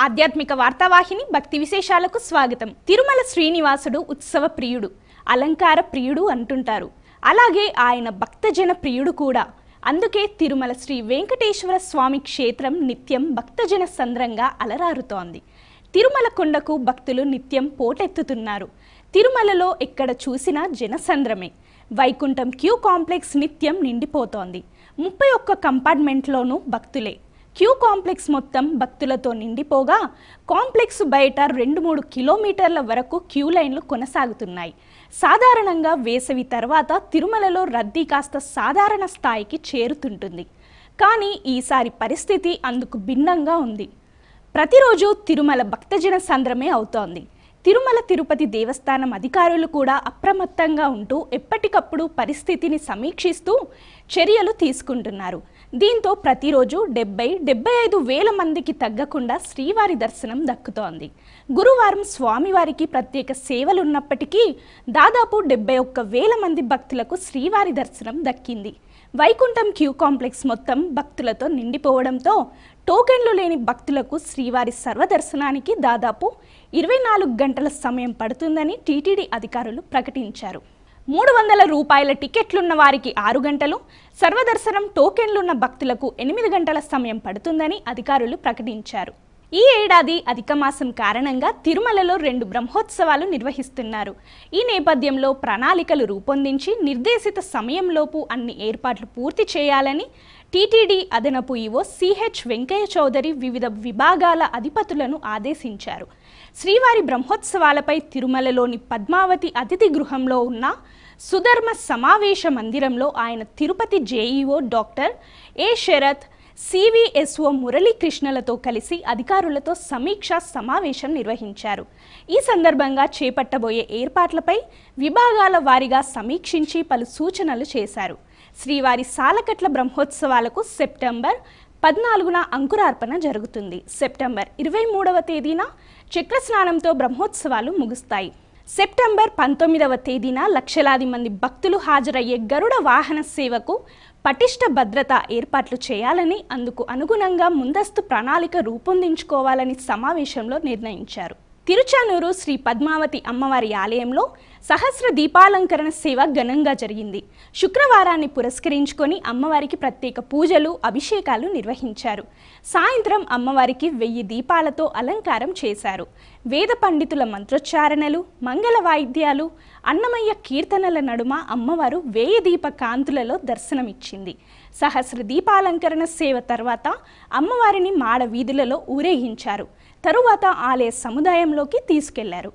ఆధ్యాత్మిక వార్తావాహిని భక్తి విశేషాలకు స్వాగతం. తిరుమల శ్రీనివాసుడు ఉత్సవ ప్రియుడు, అలంకార ప్రియుడు అంటుంటారు. అలాగే ఆయన భక్తజన ప్రియుడు కూడా. అందుకే తిరుమల శ్రీ వెంకటేశ్వర స్వామి క్షేత్రం నిత్యం భక్తజన సంద్రంగా అలరారుతోంది. తిరుమల కొండకు భక్తులు నిత్యం పోటెత్తుతున్నారు. తిరుమలలో ఎక్కడ చూసినా జనసంద్రమే. వైకుంఠం క్యూ కాంప్లెక్స్ నిత్యం నిండిపోతోంది. 31 కంపార్ట్మెంట్లోనూ భక్తులే. క్యూ కాంప్లెక్స్ మొత్తం భక్తులతో నిండిపోగా కాంప్లెక్స్ బయట 2-3 కిలోమీటర్ల వరకు క్యూ లైన్లు కొనసాగుతున్నాయి. సాధారణంగా వేసవి తర్వాత తిరుమలలో రద్దీ కాస్త సాధారణ స్థాయికి చేరుతుంటుంది. కానీ ఈసారి పరిస్థితి అందుకు భిన్నంగా ఉంది. ప్రతిరోజు తిరుమల భక్తజన సంద్రమే అవుతోంది. తిరుమల తిరుపతి దేవస్థానం అధికారులు కూడా అప్రమత్తంగా ఉంటూ ఎప్పటికప్పుడు పరిస్థితిని సమీక్షిస్తూ చర్యలు తీసుకుంటున్నారు. దీంతో ప్రతిరోజు 70-75 వేల మందికి తగ్గకుండా శ్రీవారి దర్శనం దక్కుతోంది. గురువారం స్వామివారికి ప్రత్యేక సేవలున్నప్పటికీ దాదాపు 71 వేల మంది భక్తులకు శ్రీవారి దర్శనం దక్కింది. వైకుంఠం క్యూ కాంప్లెక్స్ మొత్తం భక్తులతో నిండిపోవడంతో టోకెన్లు లేని భక్తులకు శ్రీవారి సర్వదర్శనానికి దాదాపు 24 గంటల సమయం పడుతుందని టీటీడీ అధికారులు ప్రకటించారు. 300 రూపాయల టికెట్లున్న వారికి 6 గంటలు, సర్వదర్శనం టోకెన్లున్న భక్తులకు 8 గంటల సమయం పడుతుందని అధికారులు ప్రకటించారు. ఈ ఏడాది అధిక మాసం కారణంగా తిరుమలలో 2 బ్రహ్మోత్సవాలు నిర్వహిస్తున్నారు. ఈ నేపథ్యంలో ప్రణాళికలు రూపొందించి నిర్దేశిత సమయంలోపు అన్ని ఏర్పాట్లు పూర్తి చేయాలని టీటీడీ అదనపు ఈవో సిహెచ్ వెంకయ్య చౌదరి వివిధ విభాగాల అధిపతులను ఆదేశించారు. శ్రీవారి బ్రహ్మోత్సవాలపై తిరుమలలోని పద్మావతి అతిథి గృహంలో ఉన్న సుధర్మ సమావేశ మందిరంలో ఆయన Tirupati JEO doctor A Sharath, CVSO మురళీకృష్ణలతో కలిసి అధికారులతో సమీక్షా సమావేశం నిర్వహించారు. ఈ సందర్భంగా చేపట్టబోయే ఏర్పాట్లపై విభాగాల వారీగా సమీక్షించి పలు సూచనలు చేశారు. శ్రీవారి సాలకట్ల బ్రహ్మోత్సవాలకు సెప్టెంబర్ 14న అంకురార్పణ జరుగుతుంది. సెప్టెంబర్ 23వ తేదీన చక్రస్నానంతో బ్రహ్మోత్సవాలు ముగుస్తాయి. సెప్టెంబర్ 19వ తేదీన లక్షలాది మంది భక్తులు హాజరయ్యే గరుడ వాహన సేవకు పటిష్ట భద్రతా ఏర్పాట్లు చేయాలని, అందుకు అనుగుణంగా ముందస్తు ప్రణాళిక రూపొందించుకోవాలని సమావేశంలో నిర్ణయించారు. తిరుచానూరు శ్రీ పద్మావతి అమ్మవారి ఆలయంలో సహస్ర దీపాలంకరణ సేవ ఘనంగా జరిగింది. శుక్రవారాన్ని పురస్కరించుకొని అమ్మవారికి ప్రత్యేక పూజలు, అభిషేకాలు నిర్వహించారు. సాయంత్రం అమ్మవారికి 1000 దీపాలతో అలంకారం చేశారు. వేద పండితుల మంత్రోచ్చారణలు, మంగళ వాయిద్యాలు, అన్నమయ్య కీర్తనల నడుమ అమ్మవారు 1000 దీప కాంతులలో దర్శనమిచ్చింది. సహస్ర దీపాలంకరణ సేవ తర్వాత అమ్మవారిని మాడ వీధులలో ఊరేగించారు. తరువాత ఆలయ సముదాయంలోకి తీసుకెళ్లారు.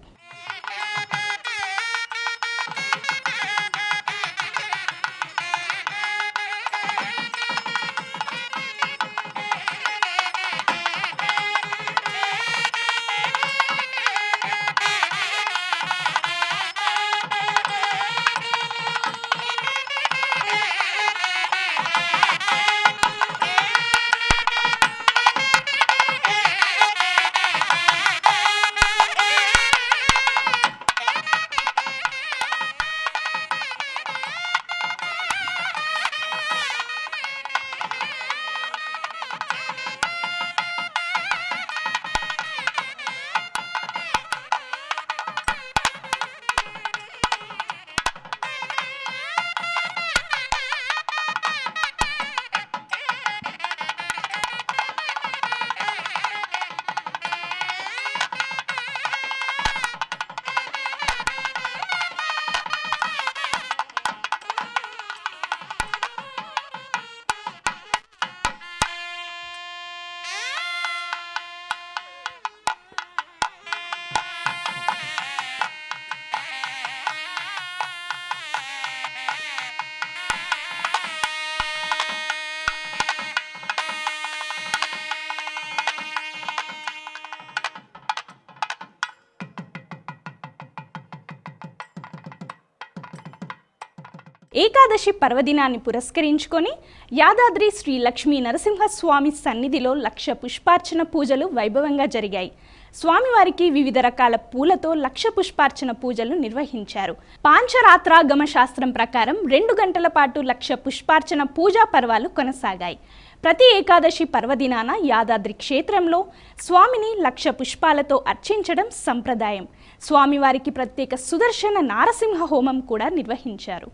ఏకాదశి పర్వదినాన్ని పురస్కరించుకొని యాదాద్రి శ్రీ లక్ష్మీ నరసింహస్వామి సన్నిధిలో 1,00,000 పుష్పార్చన పూజలు వైభవంగా జరిగాయి. స్వామివారికి వివిధ రకాల పూలతో 1,00,000 పుష్పార్చన పూజలు నిర్వహించారు. పాంచరాత్రాగమ శాస్త్రం ప్రకారం 2 గంటల పాటు 1,00,000 పుష్పార్చన పూజా పర్వాలు కొనసాగాయి. ప్రతి ఏకాదశి పర్వదినాన యాదాద్రి క్షేత్రంలో స్వామిని 1,00,000 పుష్పాలతో అర్చించడం సంప్రదాయం. స్వామివారికి ప్రత్యేక సుదర్శన నారసింహ హోమం కూడా నిర్వహించారు.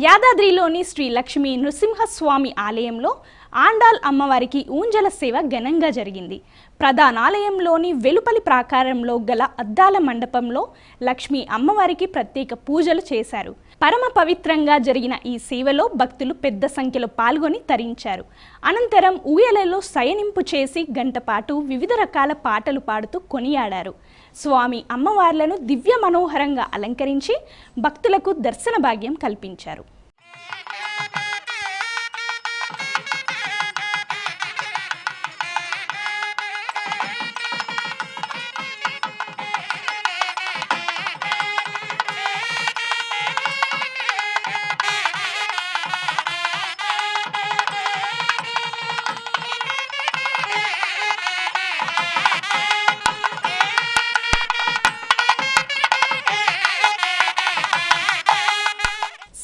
యాదాద్రిలోని శ్రీ లక్ష్మీ నృసింహస్వామి ఆలయంలో ఆండాల్ అమ్మవారికి ఊంజల సేవ ఘనంగా జరిగింది. ప్రధానాలయంలోని వెలుపలి ప్రాకారంలో గల అద్దాల మండపంలో లక్ష్మీ అమ్మవారికి ప్రత్యేక పూజలు చేశారు. పరమ పవిత్రంగా జరిగిన ఈ సేవలో భక్తులు పెద్ద సంఖ్యలో పాల్గొని తరించారు. అనంతరం ఊయలలో శయనింపు చేసి గంట పాటు వివిధ రకాల పాటలు పాడుతూ కొనియాడారు. స్వామి అమ్మవార్లను దివ్య మనోహరంగా అలంకరించి భక్తులకు దర్శన భాగ్యం కల్పించారు.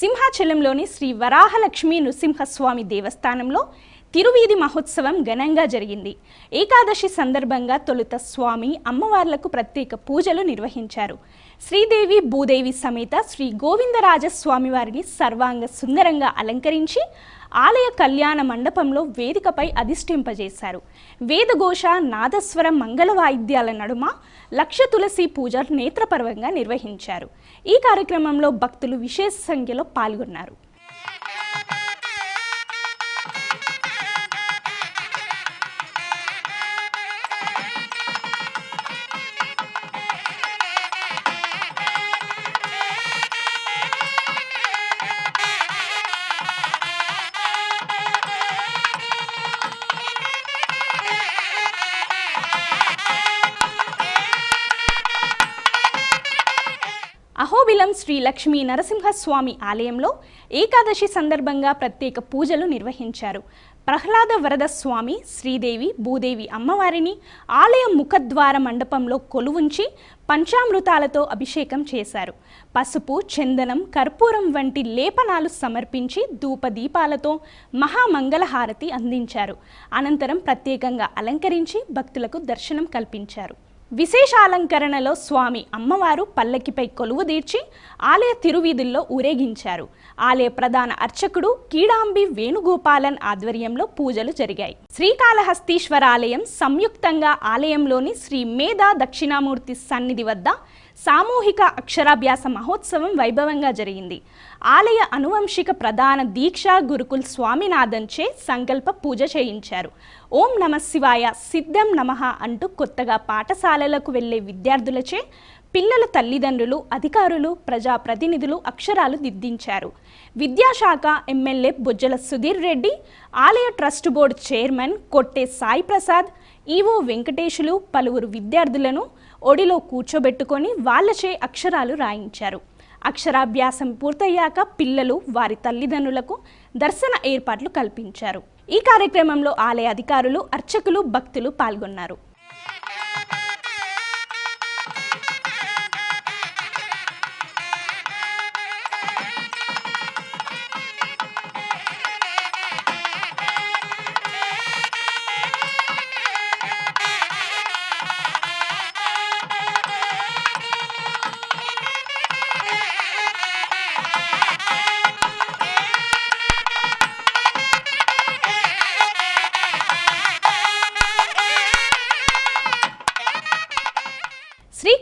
సింహాచలంలోని శ్రీ వరాహలక్ష్మీ నృసింహస్వామి దేవస్థానంలో తిరువీధి మహోత్సవం ఘనంగా జరిగింది. ఏకాదశి సందర్భంగా తొలుత స్వామి అమ్మవార్లకు ప్రత్యేక పూజలు నిర్వహించారు. శ్రీదేవి భూదేవి సమేత శ్రీ గోవిందరాజస్వామి వారిని సర్వాంగ సుందరంగా అలంకరించి ఆలయ కళ్యాణ మండపంలో వేదికపై అధిష్ఠింపజేశారు. వేదఘోష నాదస్వర మంగళ వాయిద్యాల నడుమ 1,00,000 తులసి పూజ నేత్రపర్వంగా నిర్వహించారు. ఈ కార్యక్రమంలో భక్తులు విశేష సంఖ్యలో పాల్గొన్నారు. అహోబిలం శ్రీ లక్ష్మీ నరసింహస్వామి ఆలయంలో ఏకాదశి సందర్భంగా ప్రత్యేక పూజలు నిర్వహించారు. ప్రహ్లాద వరద స్వామి, శ్రీదేవి భూదేవి అమ్మవారిని ఆలయ ముఖద్వార మండపంలో కొలువుంచి పంచామృతాలతో అభిషేకం చేశారు. పసుపు, చందనం, కర్పూరం వంటి లేపనాలు సమర్పించి ధూపదీపాలతో మహామంగళహారతి అందించారు. అనంతరం ప్రత్యేకంగా అలంకరించి భక్తులకు దర్శనం కల్పించారు. విశేష అలంకరణలో స్వామి అమ్మవారు పల్లకిపై కొలువు తీర్చి ఆలయ తిరువీధుల్లో ఊరేగించారు. ఆలయ ప్రధాన అర్చకుడు కీడాంబి వేణుగోపాలన్ ఆధ్వర్యంలో పూజలు జరిగాయి. శ్రీకాళహస్తీశ్వర ఆలయం సంయుక్తంగా ఆలయంలోని శ్రీ మేధా దక్షిణామూర్తి సన్నిధి వద్ద సామూహిక అక్షరాభ్యాస మహోత్సవం వైభవంగా జరిగింది. ఆలయ అనువంశిక ప్రధాన దీక్షా గురుకుల్ స్వామినాథన్చే సంకల్ప పూజ చేయించారు. ఓం నమ శివాయ, సిద్ధం నమః అంటూ కొత్తగా పాఠశాలలకు వెళ్లే విద్యార్థులచే పిల్లల తల్లిదండ్రులు, అధికారులు, ప్రజాప్రతినిధులు అక్షరాలు దిద్దించారు. విద్యాశాఖ ఎమ్మెల్యే బొజ్జల సుధీర్ రెడ్డి, ఆలయ ట్రస్ట్ బోర్డు చైర్మన్ కొట్టే సాయి ప్రసాద్, ఈవో వెంకటేశులు పలువురు విద్యార్థులను ఒడిలో కూర్చోబెట్టుకొని వాళ్లచే అక్షరాలు రాయించారు. అక్షరాభ్యాసం పూర్తయ్యాక పిల్లలు, వారి తల్లిదండ్రులకు దర్శన ఏర్పాట్లు కల్పించారు. ఈ కార్యక్రమంలో ఆలయ అధికారులు, అర్చకులు, భక్తులు పాల్గొన్నారు.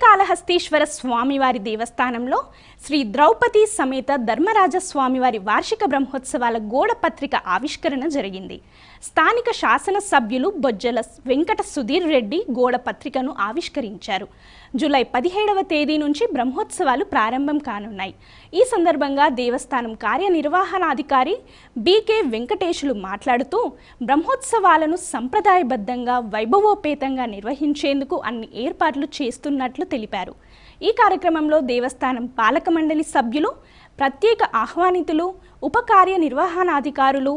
శ్రీకాళహస్తీశ్వర స్వామివారి దేవస్థానంలో శ్రీ ద్రౌపది సమేత ధర్మరాజ స్వామివారి వార్షిక బ్రహ్మోత్సవాల గోడ పత్రిక ఆవిష్కరణ జరిగింది. స్థానిక శాసనసభ్యులు బొజ్జల వెంకట సుధీర్ రెడ్డి గోడ పత్రికను ఆవిష్కరించారు. జూలై 17వ తేదీ నుంచి బ్రహ్మోత్సవాలు ప్రారంభం కానున్నాయి. ఈ సందర్భంగా దేవస్థానం కార్యనిర్వహణాధికారి బీకే వెంకటేశులు మాట్లాడుతూ బ్రహ్మోత్సవాలను సంప్రదాయబద్ధంగా వైభవోపేతంగా నిర్వహించేందుకు అన్ని ఏర్పాట్లు చేస్తున్నట్లు తెలిపారు. ఈ కార్యక్రమంలో దేవస్థానం పాలక మండలి సభ్యులు, ప్రత్యేక ఆహ్వానితులు, ఉప కార్యనిర్వహణాధికారులు,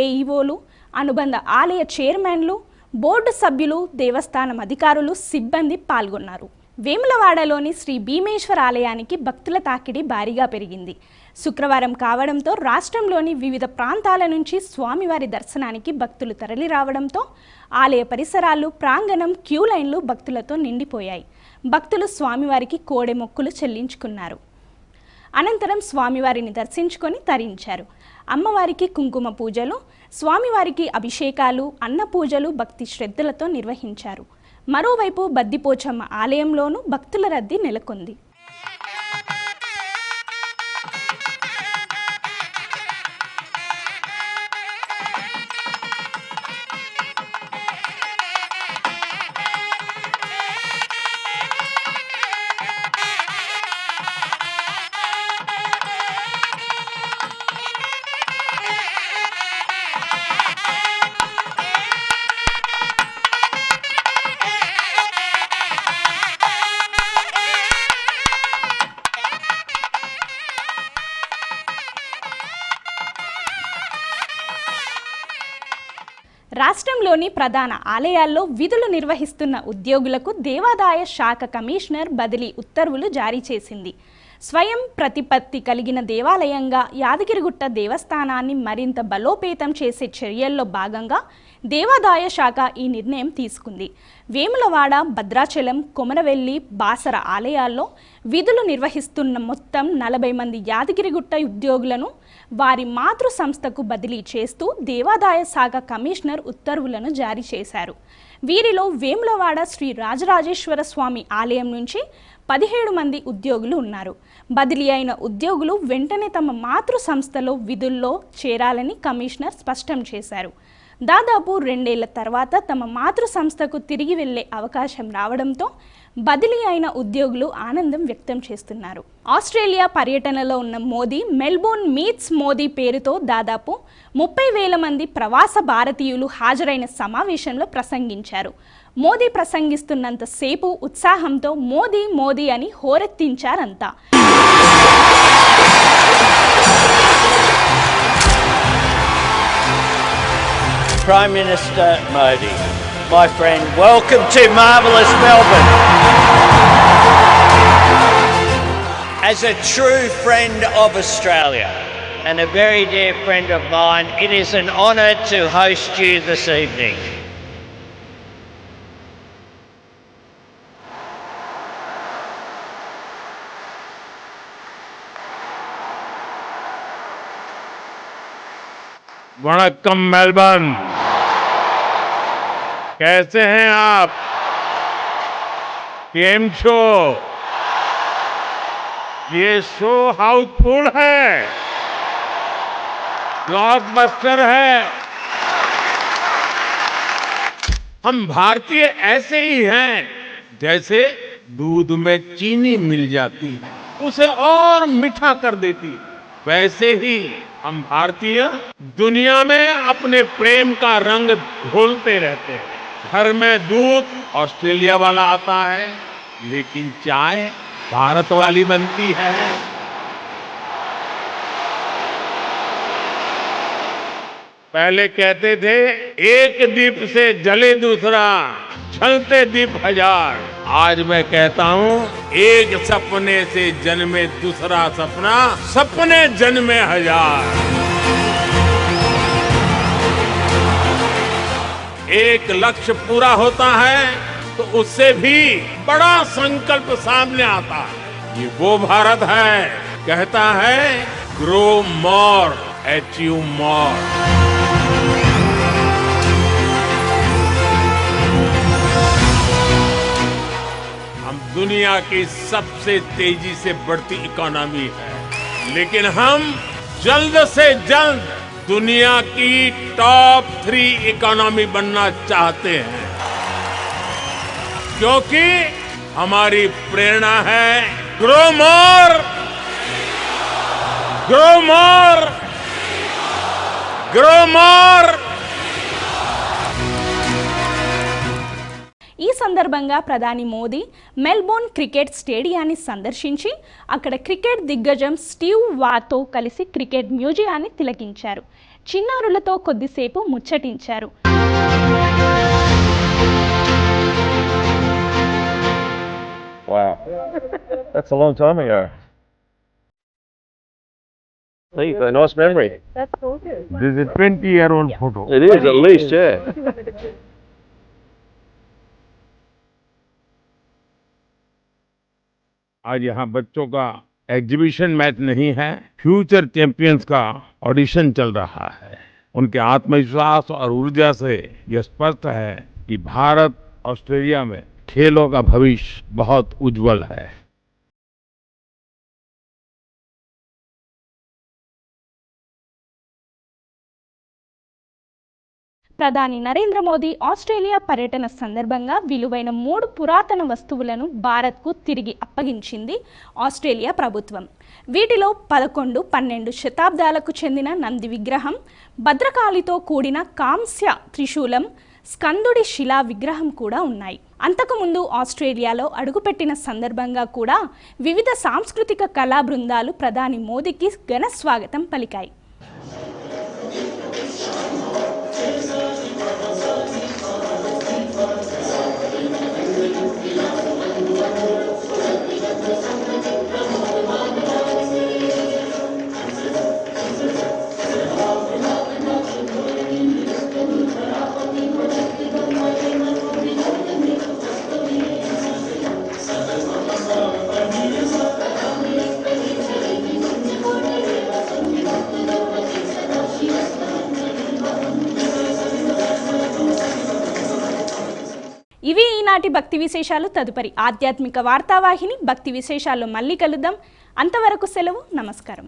ఏఈఓలు, అనుబంధ ఆలయ చైర్మన్లు, బోర్డు సభ్యులు, దేవస్థానం అధికారులు, సిబ్బంది పాల్గొన్నారు. వేములవాడలోని శ్రీ భీమేశ్వర ఆలయానికి భక్తుల తాకిడి భారీగా పెరిగింది. శుక్రవారం కావడంతో రాష్ట్రంలోని వివిధ ప్రాంతాల నుంచి స్వామివారి దర్శనానికి భక్తులు తరలి రావడంతో ఆలయ పరిసరాలు, ప్రాంగణం, క్యూ లైన్లు భక్తులతో నిండిపోయాయి. భక్తులు స్వామివారికి కోడె మొక్కులు చెల్లించుకున్నారు. అనంతరం స్వామివారిని దర్శించుకొని తరించారు. అమ్మవారికి కుంకుమ పూజలు, స్వామివారికి అభిషేకాలు, అన్న పూజలు భక్తి శ్రద్ధలతో నిర్వహించారు. మరోవైపు బద్దిపోచమ్మ ఆలయంలోనూ భక్తుల రద్దీ నెలకొంది. రాష్ట్రంలోని ప్రధాన ఆలయాల్లో విధులు నిర్వహిస్తున్న ఉద్యోగులకు దేవాదాయ శాఖ కమిషనర్ బదిలీ ఉత్తర్వులు జారీ చేసింది. స్వయం ప్రతిపత్తి కలిగిన దేవాలయంగా యాదగిరిగుట్ట దేవస్థానాన్ని మరింత బలోపేతం చేసే చర్యల్లో భాగంగా దేవాదాయ శాఖ ఈ నిర్ణయం తీసుకుంది. వేములవాడ, భద్రాచలం, కొమరవెల్లి, బాసర ఆలయాల్లో విధులు నిర్వహిస్తున్న మొత్తం 40 మంది యాదగిరిగుట్ట ఉద్యోగులను వారి మాతృ సంస్థకు బదిలీ చేస్తూ దేవాదాయ శాఖ కమిషనర్ ఉత్తర్వులను జారీ చేశారు. వీరిలో వేములవాడ శ్రీ రాజరాజేశ్వర స్వామి ఆలయం నుంచి 17 మంది ఉద్యోగులు ఉన్నారు. బదిలీ అయిన ఉద్యోగులు వెంటనే తమ మాతృ సంస్థలో విధుల్లో చేరాలని కమిషనర్ స్పష్టం చేశారు. దాదాపు 2 ఏళ్ల తర్వాత తమ మాతృ సంస్థకు తిరిగి వెళ్లే అవకాశం రావడంతో బదిలీ అయిన ఉద్యోగులు ఆనందం వ్యక్తం చేస్తున్నారు. ఆస్ట్రేలియా పర్యటనలో ఉన్న మోదీ మెల్బోర్న్ మీట్స్ మోదీ పేరుతో దాదాపు 30,000 మంది ప్రవాస భారతీయులు హాజరైన సమావేశంలో ప్రసంగించారు. మోదీ ప్రసంగిస్తున్నంత సేపు ఉత్సాహంతో మోదీ మోదీ అని హోరెత్తించారంతా. Prime Minister Modi, my friend, welcome to marvellous Melbourne. As a true friend of Australia and a very dear friend of mine, it is an honour to host you this evening. Vanakkam Melbourne, कैसे हैं आप? केम छो? ये show Housefull है, blockbuster है। हम भारतीय ऐसे ही हैं जैसे दूध में चीनी मिल जाती उसे और मीठा कर देती, वैसे ही हम भारतीय दुनिया में अपने प्रेम का रंग घोलते रहते हैं। घर में दूध ऑस्ट्रेलिया वाला आता है, लेकिन चाय भारत वाली बनती है। पहले कहते थे एक दीप से जले दूसरा, जलते दीप हजार। आज मैं कहता हूँ एक सपने से जन्मे दूसरा सपना, सपने जन्मे हजार। एक लक्ष्य पूरा होता है तो उससे भी बड़ा संकल्प सामने आता है। ये वो भारत है कहता है ग्रो मोर, अचीव मोर। दुनिया की सबसे तेजी से बढ़ती इकोनॉमी है, लेकिन हम जल्द से जल्द दुनिया की टॉप 3 इकोनॉमी बनना चाहते हैं, क्योंकि हमारी प्रेरणा है grow more, grow more, grow more. ఈ సందర్భంగా ప్రధాని మోదీ మెల్బోర్న్ క్రికెట్ స్టేడియాన్ని సందర్శించి అక్కడ క్రికెట్ దిగ్గజం స్టీవ్ వాతో కలిసి క్రికెట్ మ్యూజియాన్ని తిలకించారు. చిన్నారులతో కొద్దిసేపు ముచ్చటించారు. Wow. That's a long time ago. Hey, a nice memory. This is 20-year-old photo. It is, at least, yeah. आज यहाँ बच्चों का एग्जीबिशन मैच नहीं है, फ्यूचर चैंपियंस का ऑडिशन चल रहा है। उनके आत्मविश्वास और ऊर्जा से यह स्पष्ट है कि भारत ऑस्ट्रेलिया में खेलों का भविष्य बहुत उज्जवल है। ప్రధాని నరేంద్ర మోదీ ఆస్ట్రేలియా పర్యటన సందర్భంగా విలువైన 3 పురాతన వస్తువులను భారత్కు తిరిగి అప్పగించింది ఆస్ట్రేలియా ప్రభుత్వం. వీటిలో 11, 12 శతాబ్దాలకు చెందిన నంది విగ్రహం, భద్రకాళితో కూడిన కాంస్య త్రిశూలం, స్కందుడి శిలా విగ్రహం కూడా ఉన్నాయి. అంతకుముందు ఆస్ట్రేలియాలో అడుగుపెట్టిన సందర్భంగా కూడా వివిధ సాంస్కృతిక కళా బృందాలు ప్రధాని మోదీకి ఘన స్వాగతం పలికాయి. ఇవి ఈనాటి భక్తి విశేషాలు. తదుపరి ఆధ్యాత్మిక వార్తావాహిని భక్తి విశేషాల్లో మళ్ళీ కలుద్దాం. అంతవరకు సెలవు. నమస్కారం.